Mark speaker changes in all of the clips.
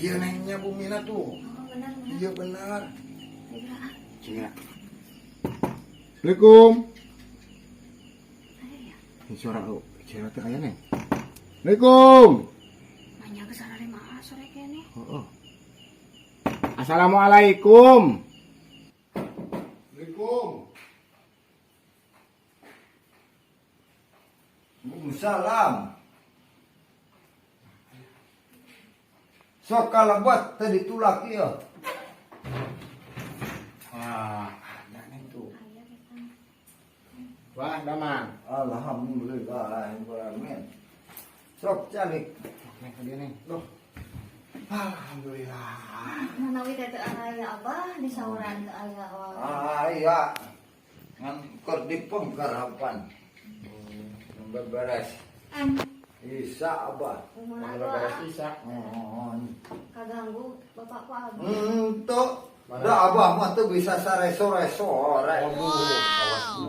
Speaker 1: kieu nengnya bumina tuh.
Speaker 2: Oh, benar.
Speaker 1: Iya benar.
Speaker 2: Iya.
Speaker 1: Assalamualaikum.
Speaker 2: Saya ya.
Speaker 1: Ini suara lu, cewek teh aya neng. Assalamualaikum.
Speaker 2: Nanya ke sana di mana sore kene?
Speaker 1: Oh. Assalamualaikum. Assalamualaikum.
Speaker 3: Waalaikumsalam. Sok kalebet tadi tulak ieu.
Speaker 1: Ada neng tuh.
Speaker 2: Aya kita.
Speaker 1: Wah, damang.
Speaker 3: Alhamdulillahirrahmanirrahim. Sok calik.
Speaker 1: Neng ka dieu neng. Loh. Alhamdulillah.
Speaker 2: Manawi teh teu aya Abah di sauran teu aya.
Speaker 3: Aya. Ngan keur dipengker hapan. Beberes. Isa abah.
Speaker 2: Kumaha
Speaker 1: Kalau beres
Speaker 2: Abah?
Speaker 1: isa.
Speaker 2: Kaganggu bapakku Abah.
Speaker 3: Tuh. Da abah mah tuh bisa sare-sore.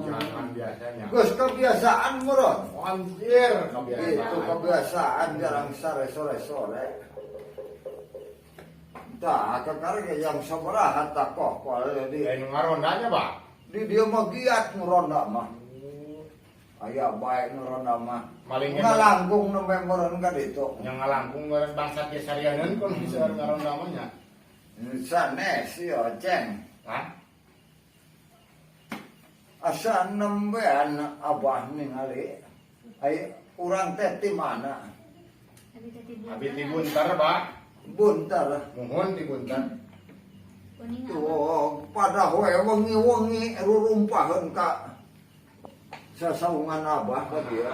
Speaker 1: Jangan biasanya.
Speaker 3: Geus kebiasaan muron.
Speaker 1: Anjir,
Speaker 3: Itu kebiasaan jarang sore. Tah, kekarge yang sabaraha tak kok di
Speaker 1: ngarondanya, Pak.
Speaker 3: dia mah giat muronda mah. Aya bae muronda mah.
Speaker 1: Malingnya
Speaker 3: Ngalangkung nembe muron ka ditu.
Speaker 1: yang ngalangkung meureun bangsa ge sarianeun kun bisa ngaronda mah nya.
Speaker 3: Sanes yo ceng.
Speaker 1: Hah?
Speaker 3: Asa nembean abah ningali. Ai urang teh ti mana?
Speaker 2: Abi teh tibu.
Speaker 1: Abi ti buntar, Pak.
Speaker 3: Buntar.
Speaker 1: Muhun ti buntar.
Speaker 2: Kuning Abah.
Speaker 3: Tuh, pada we wengi-wengi rurumpaheun ka sasaungan abah ka dia.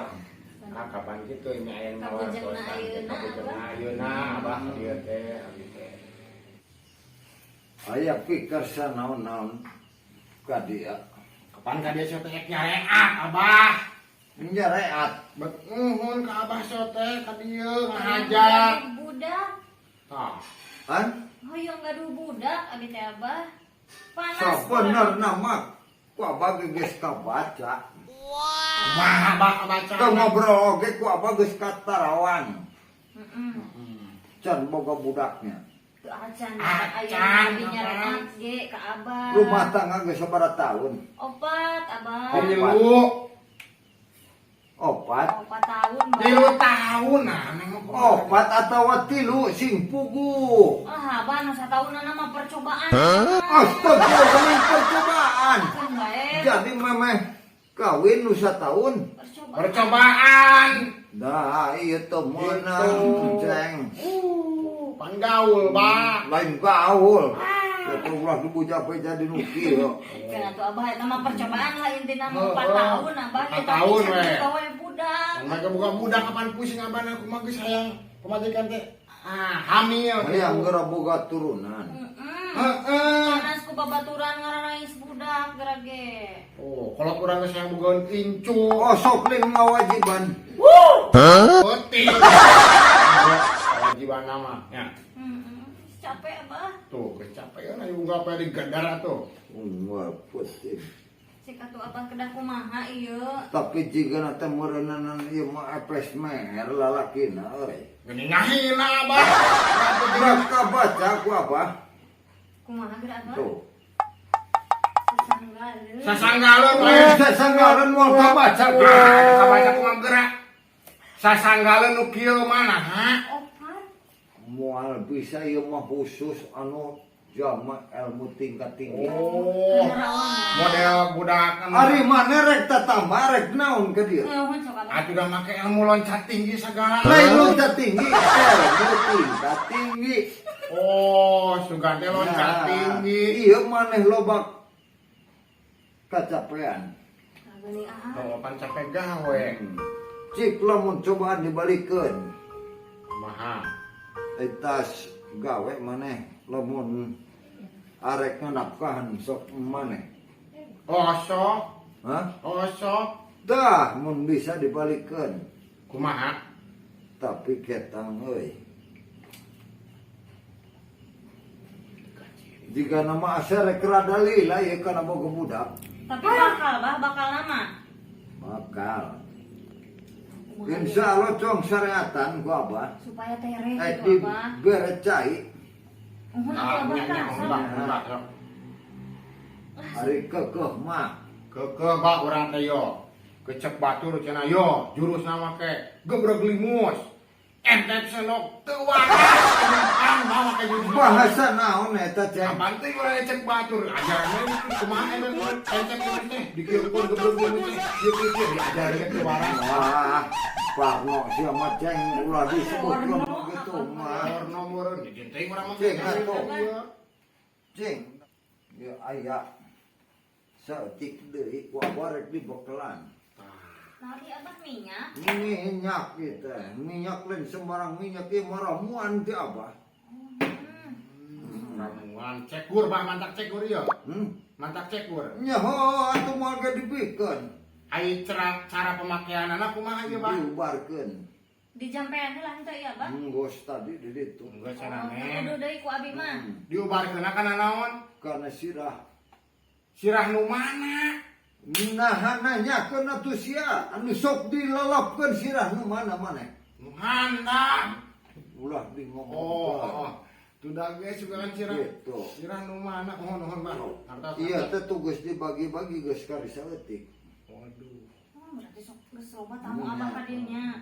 Speaker 1: Ah, kapan kitu nya aya mawar
Speaker 2: Kabujengna ayeuna, Abah.
Speaker 1: ayeuna abah dieu teh abi teh.
Speaker 3: Aya pikir sanaon-naon ka dia.
Speaker 1: Kapan ka dia teh nyareat, Abah?
Speaker 3: Nyareat.
Speaker 1: Bet nuhun ka Abah teh ka dieu ngajak.
Speaker 2: Budak.
Speaker 1: Tah.
Speaker 3: Han?
Speaker 2: Hoyong gaduh budak abi teh Abah. Panas.
Speaker 3: Sabenerna mah ku abah geus kabaca.
Speaker 1: Wah, Abah kabaca.
Speaker 3: Ka ngobrol oge ku abah geus katarawan.
Speaker 2: Heeh.
Speaker 3: Can boga budaknya.
Speaker 2: Teu acan
Speaker 1: Acan,
Speaker 2: ayeuna abi
Speaker 1: Abah.
Speaker 2: nyareat ge ka Abah.
Speaker 3: Rumah tangga geus sabaraha taun?
Speaker 2: 4 Abah.
Speaker 1: Tilu.
Speaker 3: 4.
Speaker 2: 4 tahun Bang.
Speaker 1: 3 tahun nah neng mah.
Speaker 3: 4 atawa 3 sing pugu.
Speaker 2: Ah, Abah nu satahunan mah percobaan.
Speaker 3: Astagfirullah, percobaan.
Speaker 2: Kan bae.
Speaker 3: Jadi memeh kawin nu sataun.
Speaker 1: Percobaan.
Speaker 3: Dah ieu teh meunang
Speaker 1: Gitu.
Speaker 3: ceng.
Speaker 1: Panggaul, Pak.
Speaker 3: Lain gaul. Ya ulah dibuja pe jadi nu kieu.
Speaker 2: Kan atuh Abah eta mah percobaan lah intina mah 4
Speaker 1: Heeh.
Speaker 2: tahun Abah.
Speaker 1: 4 tahun, we.
Speaker 2: Gawe budak.
Speaker 1: Mereka buka budak kapan pusing abah aku mah geus hayang pemajikan teh. Hamil.
Speaker 3: Hayang geura boga turunan.
Speaker 1: Heeh.
Speaker 2: Panas ku babaturan ngaranais budak gerage.
Speaker 1: Oh, kalau kurang geus hayang bogaeun incu.
Speaker 3: Oh sok ling ngawajiban.
Speaker 1: Putih. Kewajiban nama. Ya.
Speaker 2: Capek Abah.
Speaker 1: Tuh, kecapean ayo unggah apa di gandara tuh.
Speaker 3: Wah putih.
Speaker 2: Cek atuh Abah kedah kumaha ieu.
Speaker 3: Tapi jika nanti merenanan ieu mah epes mer lalakina euy.
Speaker 1: Geningahin abah.
Speaker 3: Gerak kabaca ku apa?
Speaker 2: Kumaha geura Abah?
Speaker 3: Tuh.
Speaker 2: Sesanggaeun.
Speaker 1: Sasanggalan we.
Speaker 3: Sesanggaran moal kabaca.
Speaker 1: Kabaca kumaha gerak. Sasanggalan nu kieu mana, ha?
Speaker 2: Opat.
Speaker 3: Moal bisa ieu mah khusus anu jama ilmu tingkat tinggi.
Speaker 1: Oh, model budak anu.
Speaker 3: Ari mana rek tatambah rek naon ke dia?
Speaker 2: Nuhun sok Abah.
Speaker 1: Atuh udah make ilmu loncat tinggi segala.
Speaker 3: Lain loncat tinggi, ilmu tingkat tinggi.
Speaker 1: Oh, sugan teh loncat tinggi.
Speaker 3: Iya maneh loba kacapean.
Speaker 2: Geuning aha.
Speaker 1: Tuh, pan capek gawe.
Speaker 3: Cik lamun cobaan dibalikeun.
Speaker 1: Kumaha?
Speaker 3: Etas gawe maneh lamun arek nafkahan sok maneh.
Speaker 1: Osok,
Speaker 3: Hah?
Speaker 1: osok.
Speaker 3: Dah mun bisa dibalikeun.
Speaker 1: Kumaha?
Speaker 3: Tapi ketang euy. Jika nama asa rek rada lila ya kana boga budak.
Speaker 2: Tapi bakal bah bakal nama.
Speaker 3: Bakal. Insya Allah cong syariatan ku abah.
Speaker 2: Supaya tere
Speaker 3: Di
Speaker 2: gitu abah.
Speaker 3: berecai.
Speaker 2: Uhun aku abah kasar.
Speaker 3: Hari kekeh mah.
Speaker 1: Kekeh bak urang teh yo. Kecek batur cenah yo, jurus nama ke gebrek limus. Entep senok teu waras bawa ke jurus.
Speaker 3: Bahasa naon eta ceng?
Speaker 1: Apaan teh urang cek batur? Ajaran kumaha eta entep jurus teh dikieukeun gebrek limus teh. Ieu diajareun teu waras.
Speaker 3: Wah, Parno sia mah ceng ulah disebutkeun gitu mah.
Speaker 1: Warna meureun jeung teh urang mah
Speaker 3: Cek,
Speaker 1: gitu.
Speaker 3: Ceng. Ya aya saeutik deui ku abah rek dibekelan.
Speaker 2: Nari abah minyak.
Speaker 3: Minyak gitu, minyak lain sembarang minyak ieu mah ramuan ti abah.
Speaker 1: Ramuan cekur bah mantak cekur ieu. Mantak cekur.
Speaker 3: Nyaho atuh moal ge dibikeun.
Speaker 1: Ai cara pemakaianana kumaha ieu bah?
Speaker 3: Diubarkeun.
Speaker 2: Dijampean lah henteu ieu abah.
Speaker 3: Gos tadi di ditu.
Speaker 1: Enggak cenah men.
Speaker 2: Kudu deui ku abi mah.
Speaker 1: Diubarkeun kana naon?
Speaker 3: Karena sirah.
Speaker 1: Sirah nu mana?
Speaker 3: Nah nanyakeun atuh sia anu sok dilalapkeun sirah nu mana maneh.
Speaker 1: Nu handap.
Speaker 3: Ulah di ngomong.
Speaker 1: Oh. Tudah geus sugan sirah.
Speaker 3: Gitu.
Speaker 1: Sirah nu mana? Nuhun bah. Harta.
Speaker 3: Iya teh tugas dibagi-bagi geus kari saeutik.
Speaker 1: Waduh.
Speaker 2: Berarti sok geus loba tamu abah ka dieu nya.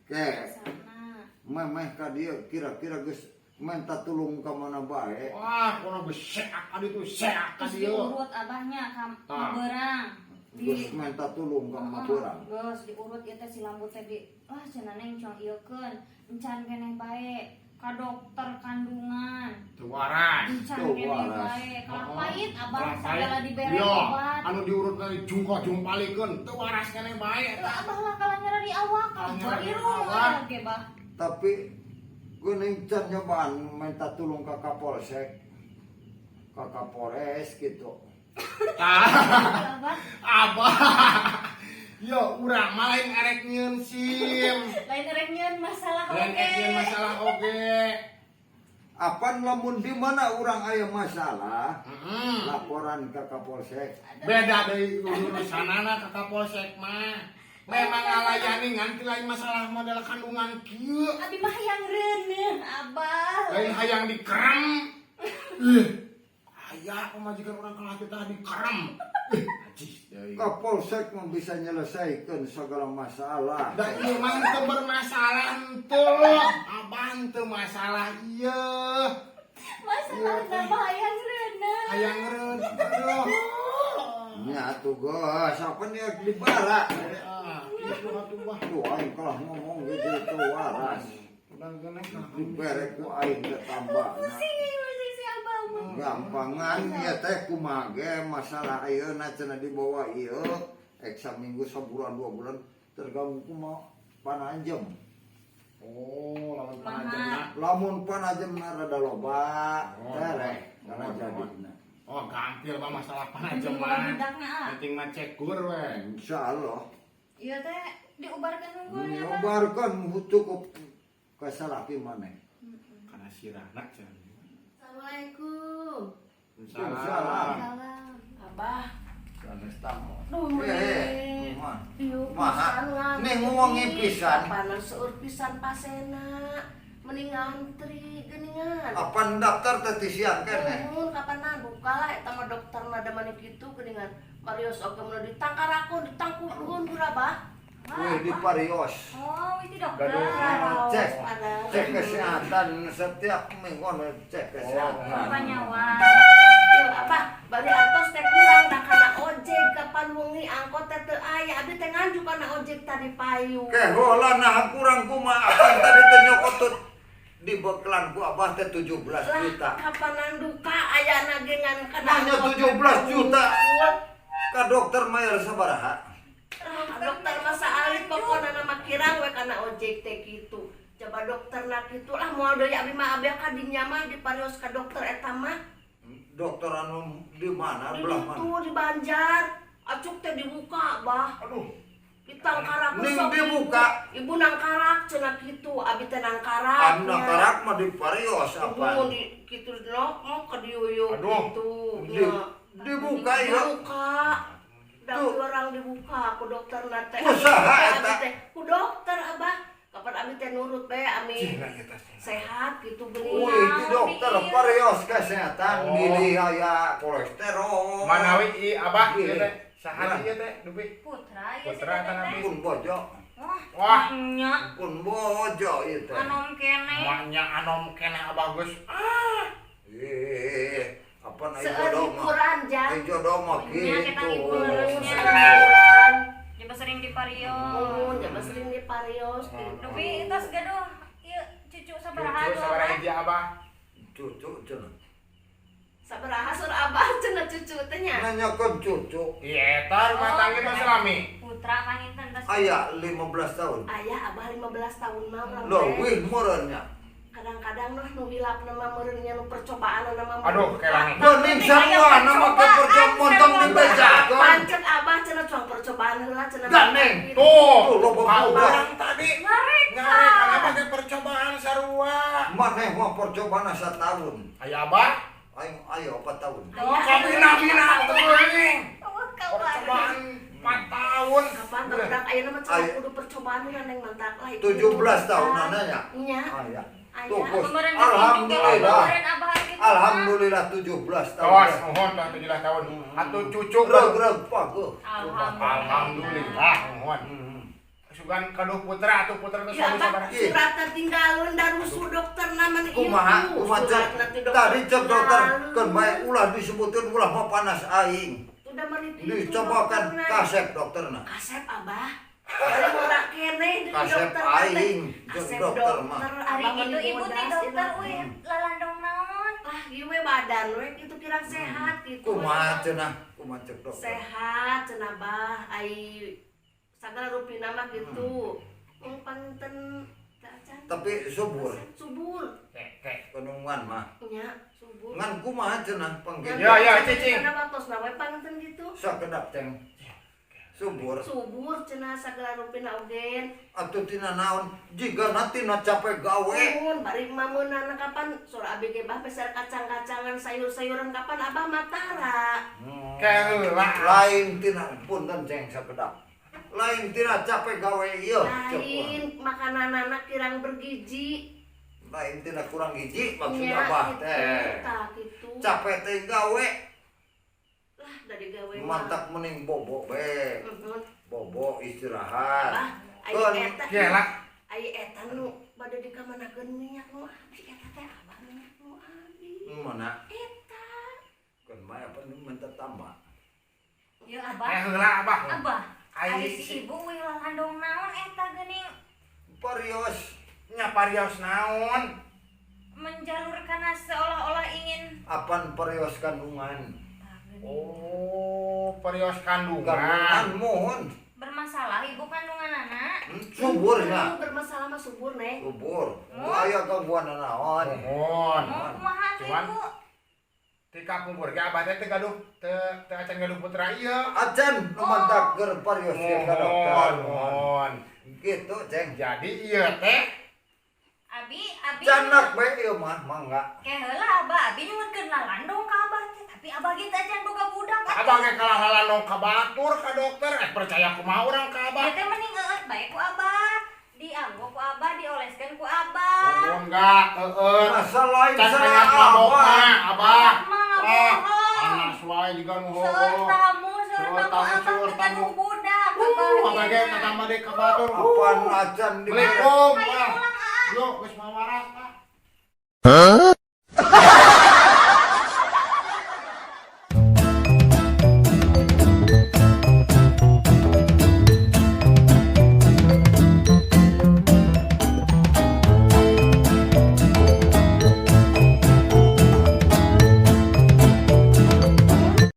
Speaker 3: Ke
Speaker 2: Sana.
Speaker 3: memeh ka dieu kira-kira geus minta tulung ka mana bae.
Speaker 1: Wah, kono geus seak ka ditu, seak ka
Speaker 2: Terus
Speaker 1: dieu.
Speaker 2: diurut abahnya ka beurang.
Speaker 3: Geus minta tulung ka mana beurang.
Speaker 2: Geus diurut ieu teh si lambut teh di cenah neng cong ieukeun. Encan keneh bae ka dokter kandungan.
Speaker 1: Teu waras.
Speaker 2: Encan
Speaker 3: Tuh,
Speaker 2: keneh
Speaker 3: waras.
Speaker 2: bae kalapait abah
Speaker 1: Kalapait.
Speaker 2: segala dibere
Speaker 1: Yo,
Speaker 2: obat.
Speaker 1: anu diurut tadi jungko-jumpalikeun, teu waras keneh bae
Speaker 2: Teu
Speaker 1: eta.
Speaker 2: abah lah kalah nyara di awak.
Speaker 1: Kalah nyara di
Speaker 2: Bariru
Speaker 1: awak.
Speaker 2: ge bah.
Speaker 3: Tapi geuning can nyobaan minta tulung ka Kapolsek. Ka Kapolres gitu.
Speaker 2: Abah
Speaker 1: Abah. Yo, urang mah lain erek nyieun SIM.
Speaker 2: lain rek nyieun masalah
Speaker 1: Lain erek nyieun masalah oge.
Speaker 3: Apan lamun di mana urang aya masalah,
Speaker 1: Heeh.
Speaker 3: laporan ke Kapolsek.
Speaker 1: Beda deui urusanana ka Kapolsek mah. Memang ngalayani nganti lain masalah model kandungan kieu.
Speaker 2: Abi mah hayang reuneuh abah.
Speaker 1: Lain hayang dikerem. Aya pamajikan urang kalah teh dikerem. Ajis deui.
Speaker 3: Kapolsek mah bisa nyelesaikan segala masalah.
Speaker 1: Da ieu mah teu bermasalah henteu. Abang teu masalah ieu.
Speaker 2: Masalah nambah hayang reuneuh.
Speaker 1: Hayang reuneuh.
Speaker 3: Nya tuh geus, apa nih dibara.
Speaker 1: Itu atuh bah.
Speaker 3: Tuh aing kalah ngomong gitu tuh waras.
Speaker 1: Udah genek
Speaker 3: Dibere ku aing teh tambahna.
Speaker 2: Pusing si abah mah.
Speaker 3: Gampangan ya teh kumaha ge masalah ayeuna cenah dibawa ieu eksa minggu sabulan 2 bulan terganggu kumaha panajem.
Speaker 1: Oh, lawan panajemna.
Speaker 3: Lamun panajem rada loba,
Speaker 1: Oh,
Speaker 3: terek karena
Speaker 1: oh,
Speaker 3: jadina.
Speaker 1: Oh, gampil mah masalah
Speaker 2: Penting
Speaker 1: panajem
Speaker 2: bulan
Speaker 1: mah.
Speaker 2: budakna ah.
Speaker 1: Penting mah cekur we.
Speaker 3: Insyaallah
Speaker 2: Ieu teh diubarkeun unggul ya, Bang.
Speaker 3: nyobarkan cukup kasalaki maneh.
Speaker 1: Karena sirahna cenah.
Speaker 4: Assalamualaikum.
Speaker 3: Salam.
Speaker 2: Salam.
Speaker 4: Abah.
Speaker 3: Sanes tamu.
Speaker 4: Duh,
Speaker 3: Mah.
Speaker 4: Ieu
Speaker 3: Maha.
Speaker 4: pisan
Speaker 3: Nih ngomongin pisan.
Speaker 4: Panas seueur pisan pasena. Mending ngantri geuningan.
Speaker 3: Apa daftar teh tisian keneh?
Speaker 4: Nuhun kapan buka lah eta mah dokterna da mani kitu geuningan. Marios oge mun ditangkarakun ditangkukeun Abah.
Speaker 3: Wih di Parios.
Speaker 2: Oh, itu dokter.
Speaker 1: Gaduh.
Speaker 3: Cek.
Speaker 4: Ada.
Speaker 3: Cek kesehatan setiap minggu cek kesehatan.
Speaker 2: Apa nyawa?
Speaker 4: Yo apa bari artos teh kurang da kana ojek kapan wengi angkot teh teu aya abi teh nganju kana ojek tadi payu.
Speaker 3: Kehola nah kurang kumaha akan tadi teh nyokotut di beklan ku abah teh 17 juta.
Speaker 4: Kapanan duka aya nagengan kana
Speaker 3: Hanya 17 juta. Ka dokter mayar sabaraha?
Speaker 4: Dokter masa alit pokona nama kirang we kana ojek teh kitu. Coba dokter na kitu lah moal deui abi mah abi ka dinya mah diparios ka dokter eta mah.
Speaker 3: Dokter anu di mana?
Speaker 4: Di
Speaker 3: Belah mana?
Speaker 4: ditu di Banjar. Acuk teh dibuka, Bah.
Speaker 3: Aduh.
Speaker 4: Ditangkarak
Speaker 3: Ning
Speaker 4: sok
Speaker 3: dibuka.
Speaker 4: Ibu nangkarak cenah kitu, abi teh nangkarak.
Speaker 3: Anu karak mah di Parios
Speaker 4: Ibu
Speaker 3: apa?
Speaker 4: di kitu no mau ke diuyuk
Speaker 1: Aduh.
Speaker 4: gitu.
Speaker 3: Di- dibuka, ya?
Speaker 4: Dibuka. Tapi orang dibuka ku dokter nate.
Speaker 3: Usaha eta.
Speaker 4: Ku dokter abah. Kapan abi teh nurut be ami
Speaker 1: Cina kita
Speaker 4: sehat gitu beli.
Speaker 3: Itu dokter parios kesehatan gili aya kolesterol.
Speaker 1: Manawi abah
Speaker 3: Gili.
Speaker 1: ieu teh saha ieu teh Dupi?
Speaker 2: Putra ya
Speaker 1: Putra
Speaker 2: sih
Speaker 1: kan
Speaker 2: teh.
Speaker 1: abi.
Speaker 3: Pun bojo,
Speaker 1: Wah,
Speaker 2: Nya
Speaker 3: pun bojo ieu teh.
Speaker 2: anom kene.
Speaker 1: maknya anom kene bagus.
Speaker 3: Apa na
Speaker 4: Seueur
Speaker 3: jodoh mah?
Speaker 4: hiburan jan.
Speaker 3: Jodoh mah
Speaker 2: Nya kita
Speaker 3: gitu.
Speaker 2: hiburannya.
Speaker 4: Hiburan.
Speaker 2: Coba sering di Pario.
Speaker 4: Jangan sering di parios gitu.
Speaker 2: Tapi tos gaduh ieu cucu sabaraha
Speaker 1: Cucu
Speaker 2: tuh.
Speaker 1: sabaraha hiji abah?
Speaker 3: Cucu cenah.
Speaker 4: Sabaraha sur abah cenah cucu teh nya.
Speaker 3: Nanyakeun cucu.
Speaker 1: Iya, eta rumah tangga mah selami.
Speaker 2: Putra kan inten tos.
Speaker 3: Aya 15 tahun.
Speaker 4: Ayah abah 15 tahun mah urang
Speaker 3: Loh,
Speaker 4: teh.
Speaker 3: wih meureunnya.
Speaker 4: Kadang-kadang noh nu hilap nama meureunnya nu percobaan nama
Speaker 1: Aduh, kelangi.
Speaker 3: Geuning semua nama ke percobaan montong di bejakeun.
Speaker 4: Pancet abah cenah cuang percobaan heula cenah.
Speaker 3: Ganeng.
Speaker 1: Tuh,
Speaker 3: Tuh, lo
Speaker 1: kau
Speaker 3: bawa.
Speaker 1: orang tadi nyari karena pakai percobaan sarua.
Speaker 3: Maneh mah percobaan asa tahun.
Speaker 1: Aya abah,
Speaker 3: Ayo 4 tahun.
Speaker 1: kabina-bina teuing.
Speaker 2: Percobaan.
Speaker 1: Percobaan 4 tahun.
Speaker 4: Kapan budak ayeuna mah cenah kudu percobaan heula neng mantak lah.
Speaker 3: 17 tahun nanya.
Speaker 4: Nya.
Speaker 3: Aya.
Speaker 4: Aya.
Speaker 3: Tuh, Gus.
Speaker 2: Kemarin
Speaker 3: Alhamdulillah.
Speaker 2: kemarin abah gitu.
Speaker 3: Alhamdulillah 17 tahun.
Speaker 1: Tos, mohon dah 17 tahun. Atuh cucu
Speaker 3: Greg bagus.
Speaker 1: Alhamdulillah, mohon. Sugan kaduh putra atuh putra teh
Speaker 4: Ya
Speaker 1: suami
Speaker 4: abah
Speaker 1: sabaraha?
Speaker 4: suratna tinggalun da rusuh dokter naman ieu.
Speaker 3: Kumaha cek tadi cek dokter kan bae ulah disebutkeun ulah mah panas aing.
Speaker 4: Udah menit
Speaker 3: Dicobakan kasep dokterna.
Speaker 4: Kasep abah. Ada ora kene di
Speaker 3: Kasep
Speaker 4: dokter
Speaker 3: aing jeung
Speaker 4: Kasep
Speaker 3: dokter mah.
Speaker 2: Ari gitu ibu ti dokter we lalandong naon.
Speaker 4: Lah ieu we badan we kitu kirang sehat gitu.
Speaker 3: Kumaha cenah? Kumaha cek dokter?
Speaker 4: Sehat cenah bah ai sagala rupina mah gitu. Panten
Speaker 3: Tapi subur.
Speaker 4: subur.
Speaker 1: Kek.
Speaker 3: Penungan mah.
Speaker 4: Nya subur.
Speaker 3: Ngan kumaha cenah panggil.
Speaker 1: Ya, cicing.
Speaker 4: Karena waktu nawe panten gitu.
Speaker 3: Sakedap ceng. Subur.
Speaker 4: Subur cenah sagala rupina ogen.
Speaker 3: Atuh tina naon? Jiga tina capek gawe.
Speaker 4: Mun bari mameunana kapan sora abi ge bah peser kacang-kacangan sayur-sayuran kapan abah matara.
Speaker 1: Keula.
Speaker 3: Lain tina punten ceng sakedap. Lain tina capek gawe ieu.
Speaker 4: Lain makananana kirang bergizi.
Speaker 3: Lain tina kurang gizi maksud
Speaker 4: Nya,
Speaker 3: abah
Speaker 4: gitu,
Speaker 3: teh.
Speaker 4: tah, gitu.
Speaker 3: Capek teh gawe.
Speaker 4: Lah dari gawe mah.
Speaker 3: Mantak mending bobo be. Bobo istirahat.
Speaker 4: Abah,
Speaker 3: Kan,
Speaker 4: ai eta.
Speaker 1: Kelak.
Speaker 4: Ai eta nu bade dikamanakeun minyak nu abi eta teh abah minyak nu abi.
Speaker 3: Mana?
Speaker 4: Eta.
Speaker 3: Kan mah apa nu minta tambah.
Speaker 2: Ya abah.
Speaker 1: Keula abah.
Speaker 2: Abah.
Speaker 1: Ai
Speaker 2: Ari si ibu we lalandong naon eta geuning
Speaker 3: Parios
Speaker 1: nyaparios naon?
Speaker 2: menjalurkan seolah-olah ingin
Speaker 3: apan parios kandungan.
Speaker 1: Oh, perios kandungan.
Speaker 3: Kandungan mohon.
Speaker 2: bermasalah ibu kandungan anak.
Speaker 3: Subur ya.
Speaker 4: Lu bermasalah mah subur neng.
Speaker 3: Subur. Aya gangguan naon.
Speaker 1: Mohon.
Speaker 2: Mau kumaha tuh
Speaker 1: Cuman
Speaker 2: ibu?
Speaker 1: di kampung keluarga abah teh gaduh teu acan gaduh putra ieu.
Speaker 3: Acan nu mantak keur parios ke dokter.
Speaker 1: Mohon.
Speaker 3: Gitu ceng.
Speaker 1: Jadi ieu teh
Speaker 2: Abi
Speaker 3: Canak bae ieu mah mangga.
Speaker 2: heula abah, abi nyungeunkeun lalandong ka abah teh, tapi abah kita acan boga budak.
Speaker 1: abah ge kalah nong ka batur ka dokter percaya kumaha urang ka abah.
Speaker 2: Ya teh mending bae ku abah. Dianggo ku abah, dioleskeun ku abah.
Speaker 1: Mohon enggak
Speaker 3: Masa lain
Speaker 1: can
Speaker 3: sana
Speaker 1: penyat mabok
Speaker 3: abah.
Speaker 1: mah abah.
Speaker 2: Abah mah ngabohong.
Speaker 1: Anak suai juga nu
Speaker 2: Seur
Speaker 1: hoho.
Speaker 2: tamu
Speaker 1: Seur tamu,
Speaker 2: abah
Speaker 1: seur
Speaker 2: teh
Speaker 1: tamu.
Speaker 2: kanu budak.
Speaker 1: Abah ge tatamba deui ka batur.
Speaker 3: Apan acan di
Speaker 1: Assalamualaikum.
Speaker 2: Ayo pulang,
Speaker 1: Yuk, geus mawaras, Pak.